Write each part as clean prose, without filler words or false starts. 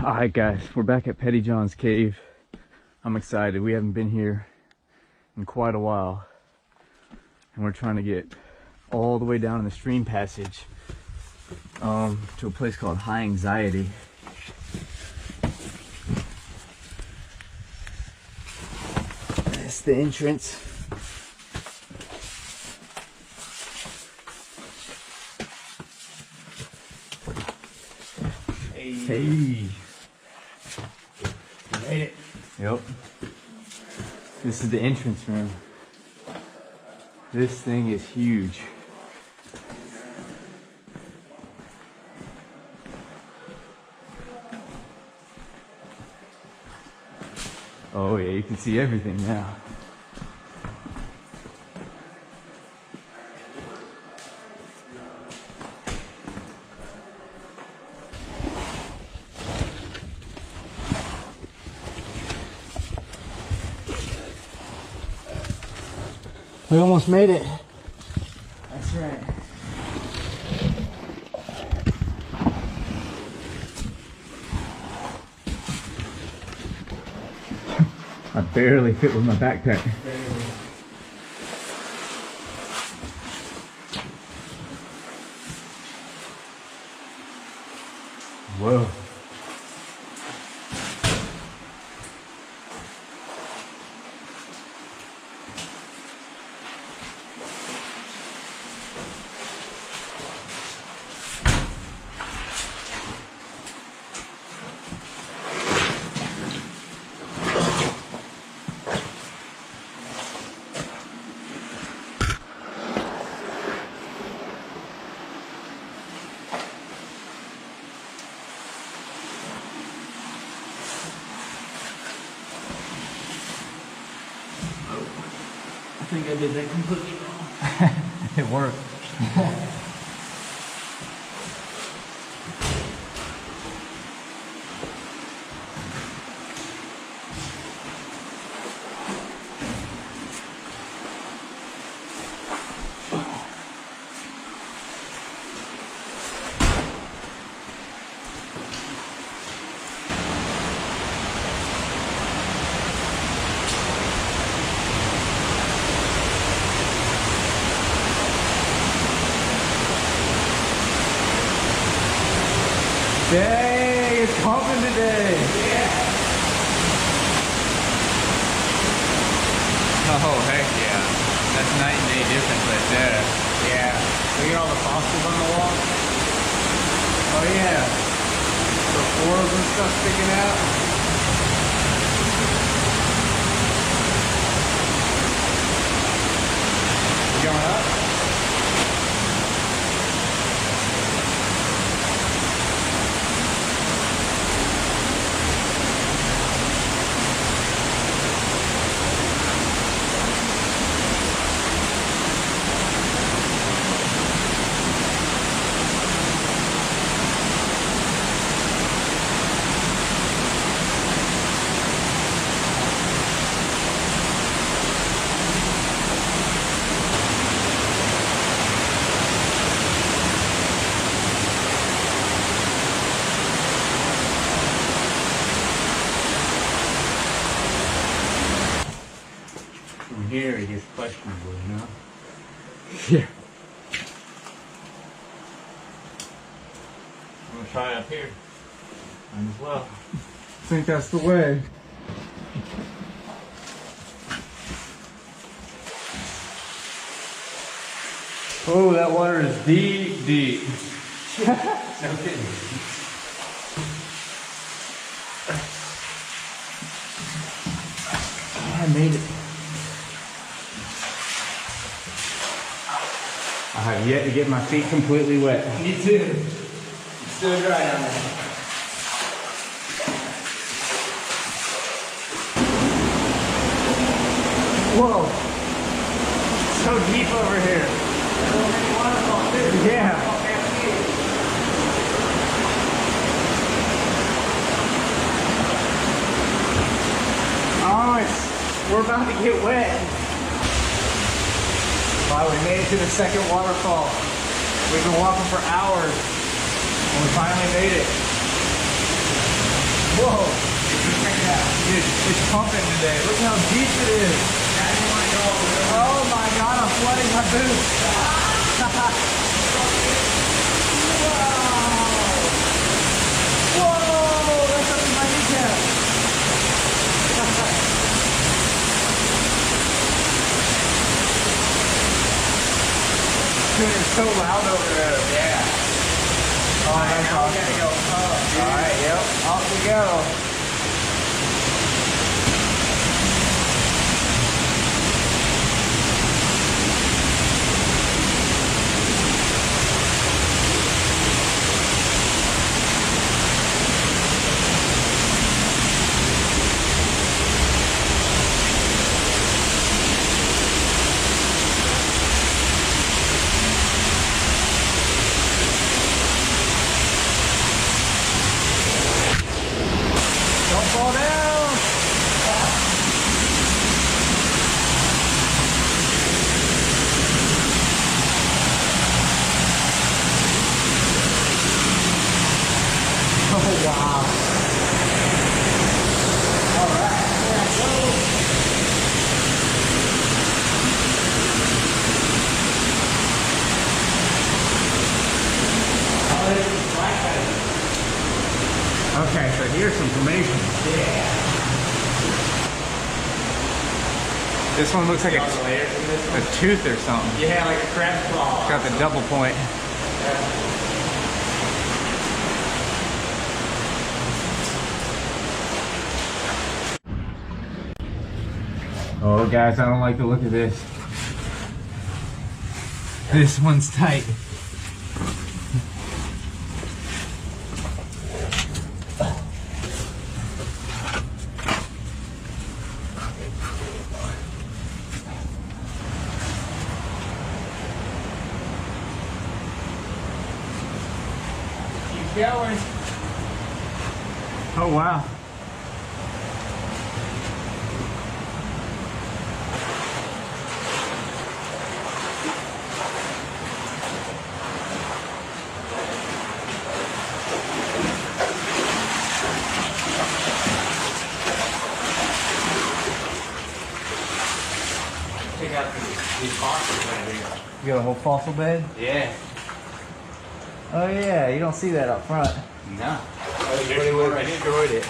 Alright guys, we're back at Petty John's cave. I'm excited. We haven't been here in quite a while. And we're trying to get all the way down in the stream passage to a place called High Anxiety. That's the entrance. Hey. You made it. Yep. This is the entrance room. This thing is huge. Oh yeah, you can see everything now. We almost made it. That's right. I barely fit with my backpack. Whoa. I think I did that completely wrong. It worked. Dang, it's pumping today. Yeah. Oh, heck yeah. That's night and day difference right there. Yeah. Look at all the fossils on the wall. Oh, yeah. The orbs and stuff sticking out. You going up? From here it gets questionable, you know? Yeah. I'm gonna try up here. Might as well. I think that's the way. Oh, that water is deep, deep. No kidding. I made it. I have yet to get my feet completely wet. Me too. It's still dry down there. Whoa. So deep over here. Yeah. Oh, we're about to get wet. Wow, we made it to the second waterfall. We've been walking for hours, and we finally made it. Dude, it's pumping today. Look how deep it is. Oh my god, I'm flooding my boots. Whoa, that's up to my kneecap. Dude, it's so loud over there. Yeah. Oh, that's Now we awesome. gotta go up, dude. Alright, yep, off we go. Don't fall down. Oh wow. All right, let's go. Okay, so here's some information. Yeah. This one looks like All the layers in this one? a tooth or something. Yeah, like a crab claw. Got the double point. Oh guys, I don't like the look of this. This one's tight. Keep going. Oh wow. Check out these fossils right here. You got a whole fossil bed? Yeah. Oh yeah, you don't see that up front. No. They would have destroyed it.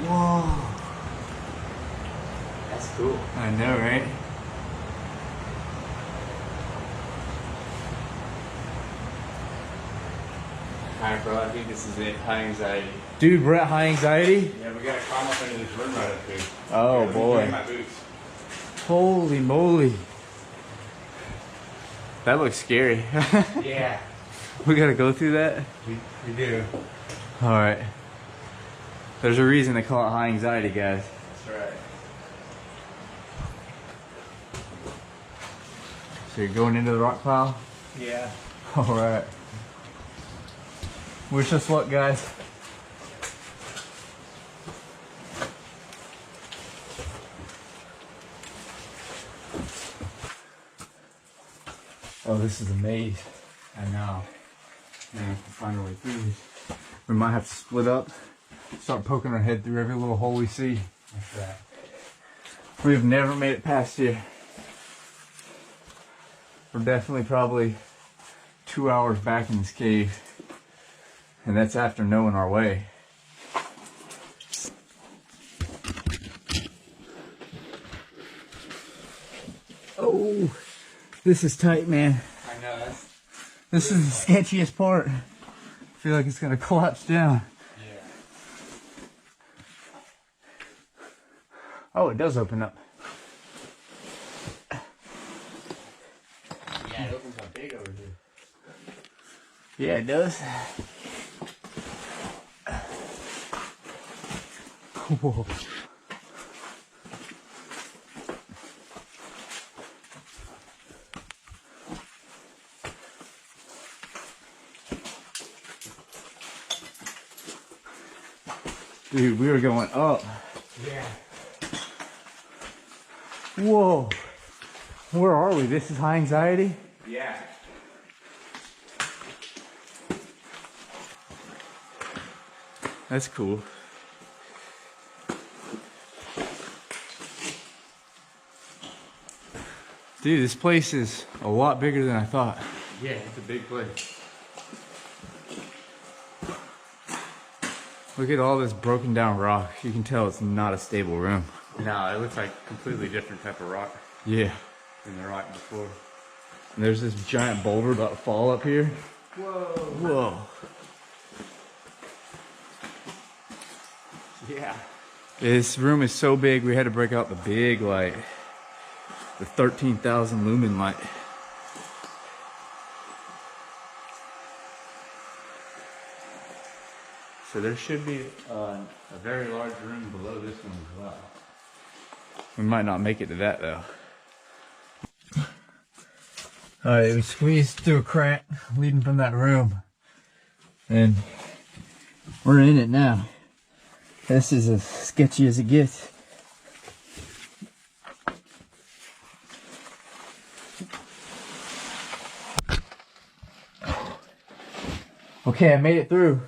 Whoa. That's cool. I know, right? Alright, bro, I think this is it. High anxiety. Dude, we're at high anxiety. Yeah, we gotta climb up into this room right up here. Oh Let me boy. get my boots. Holy moly. That looks scary. Yeah, We gotta go through that? we do. Alright. There's a reason they call it high anxiety, guys. That's right. So you're going into the rock pile? Yeah. Alright. Wish us luck, guys. Oh, this is a maze. I know. Man, we have to find our way through this. We might have to split up, start poking our head through every little hole we see. That's right. We've never made it past here. We're definitely probably 2 hours back in this cave. And that's after knowing our way. Oh, this is tight, man. I know, that's... This is the sketchiest part. I feel like it's gonna collapse down. Yeah. Oh, it does open up. Yeah, it opens up big over here. Yeah, it does. Whoa. Dude, we were going up. Yeah. Whoa. Where are we? This is high anxiety? Yeah. That's cool. Dude, this place is a lot bigger than I thought. Yeah, it's a big place. Look at all this broken down rock. You can tell it's not a stable room. No, it looks like completely different type of rock Yeah. than the rock before. And there's this giant boulder about to fall up here. Whoa. Whoa. Yeah. This room is so big, we had to break out the big light. The 13,000 lumen light. So there should be a very large room below this one as well. We might not make it to that though. Alright, we squeezed through a crack leading from that room. And we're in it now. This is as sketchy as it gets. Okay, I made it through.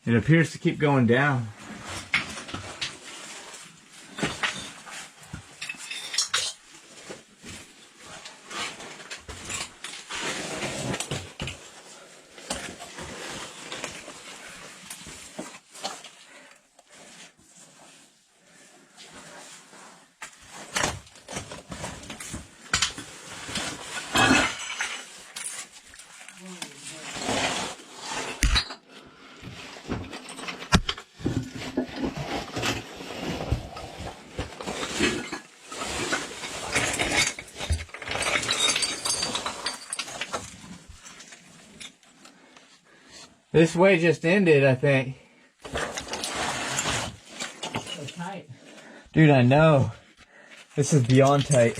It appears to keep going down. This way just ended, I think. So tight. Dude, I know. This is beyond tight.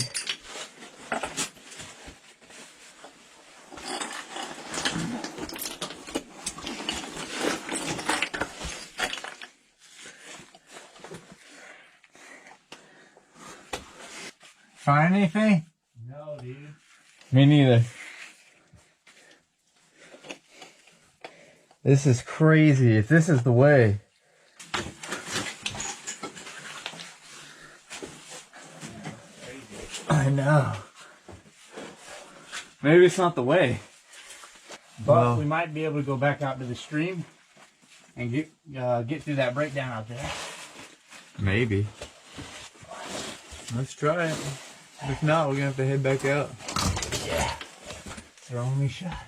Find anything? No, dude. Me neither. This is crazy. If this is the way. I know. Maybe it's not the way. But we might be able to go back out to the stream and get through that breakdown out there. Maybe. Let's try it. If not, we're gonna have to head back out. Yeah. It's our only shot.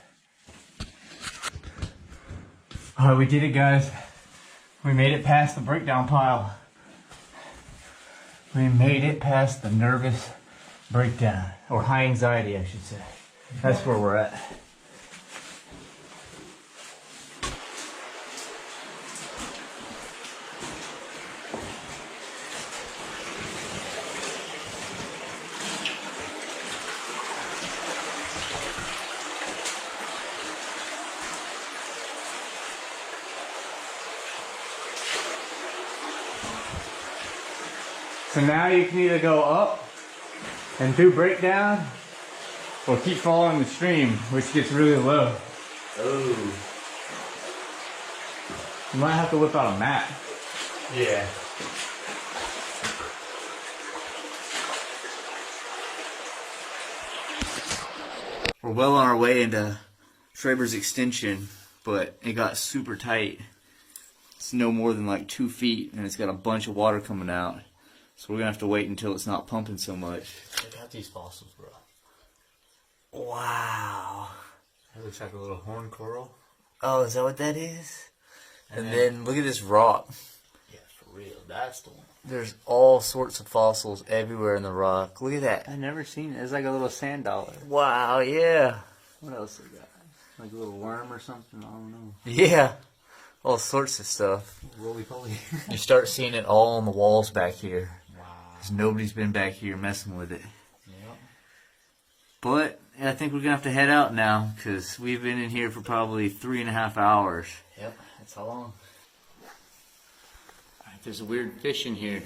Alright, we did it, guys. We made it past the breakdown pile. We made it past the nervous breakdown. Or high anxiety, I should say. That's where we're at. So now you can either go up and do breakdown or keep following the stream, which gets really low. Oh. You might have to whip out a map. Yeah. We're well on our way into Schreiber's extension, but it got super tight. It's no more than like 2 feet, and it's got a bunch of water coming out. So we're gonna have to wait until it's not pumping so much. Check out these fossils, bro. Wow. That looks like a little horn coral. Oh, is that what that is? And then then look at this rock. Yeah, for real. That's the one. There's all sorts of fossils everywhere in the rock. Look at that. I've never seen it. It's like a little sand dollar. Wow, yeah. What else we got? Like a little worm or something? I don't know. Yeah. All sorts of stuff. Roly-poly. You start seeing it all on the walls back here. Wow. Because nobody's been back here messing with it. Yep. But I think we're going to have to head out now because we've been in here for probably 3.5 hours. Yep, that's how long. There's a weird fish in here.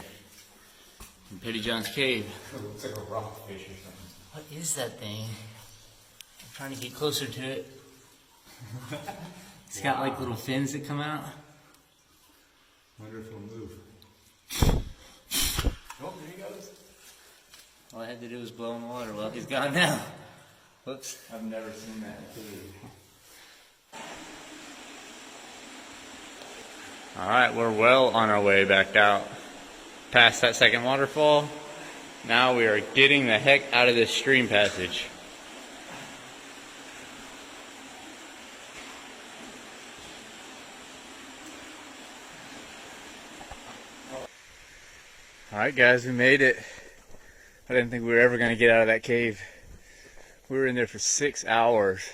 In Petty John's cave. It looks like a rockfish or something. What is that thing? I'm trying to get closer to it. It's got like little fins that come out. Wonder if he'll move. Oh, there he goes. All I had to do was blow in the water. Well, he's gone now. Whoops. I've never seen that activity. Alright, we're well on our way back out past that second waterfall. Now we are getting the heck out of this stream passage. Alright guys, we made it. I didn't think we were ever going to get out of that cave. We were in there for 6 hours.